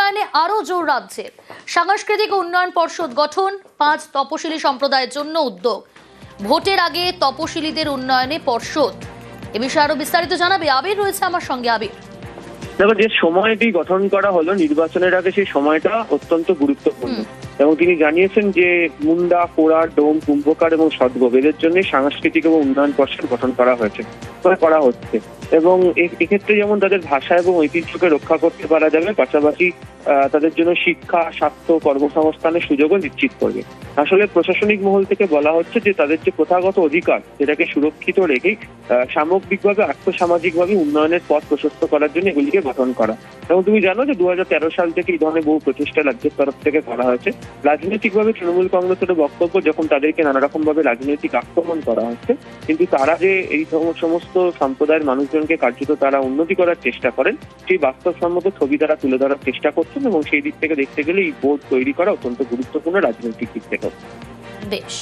উন্নয়নে আরো জোর রাজ্যের। সাংস্কৃতিক উন্নয়ন পর্ষদ গঠন, 5 তপশিলি সম্প্রদায়ের জন্য উদ্যোগ। ভোটের আগে তপশিলিদের উন্নয়নে পর্ষদ। এ বিষয়ে আরো বিস্তারিত জানাবে আবির, রয়েছে আমার সঙ্গে। আবির, দেখো, যে সময়টি গঠন করা হলো নির্বাচনের আগে, সেই সময়টা অত্যন্ত গুরুত্বপূর্ণ এবং তিনি জানিয়েছেন যে মুন্ডা, কোড়ার, ডোম, কুম্ভকার এবং সদগোপ এদের জন্য সাংস্কৃতিক এবং উন্নয়ন পর্ষদ গঠন করা হচ্ছে এবং এক্ষেত্রে যেমন তাদের ভাষা এবং ঐতিহ্যকে রক্ষা করতে পারা যাবে, পাশাপাশি তাদের জন্য শিক্ষা, স্বাস্থ্য, কর্মসংস্থানের সুযোগও নিশ্চিত করবে। আসলে প্রশাসনিক মহল থেকে বলা হচ্ছে যে তাদের যে প্রথাগত অধিকার সেটাকে সুরক্ষিত রেখে সামগ্রিকভাবে আর্থসামাজিকভাবে উন্নয়নের পথ প্রশস্ত করার জন্য এগুলিকে গঠন করা। এবং তুমি জানো যে 2013 সাল থেকে এই ধরনের বহু প্রচেষ্টা রাজ্যের তরফ থেকে করা হয়েছে। রাজনৈতিকভাবে তৃণমূল কংগ্রেসের বক্তব্য, যখন তাদেরকে নানা রকম ভাবে রাজনৈতিক আক্রমণ করা হচ্ছে, কিন্তু তারা যে এই সমস্ত সম্প্রদায়ের মানুষজনকে কার্যত তারা উন্নতি করার চেষ্টা করেন, সেই বাস্তবসম্মত ছবি তারা তুলে ধরার চেষ্টা করছেন এবং সেই দিক থেকে দেখতে গেলে এই বোর্ড তৈরি করা অত্যন্ত গুরুত্বপূর্ণ রাজনৈতিক দিক থেকে। বেশ।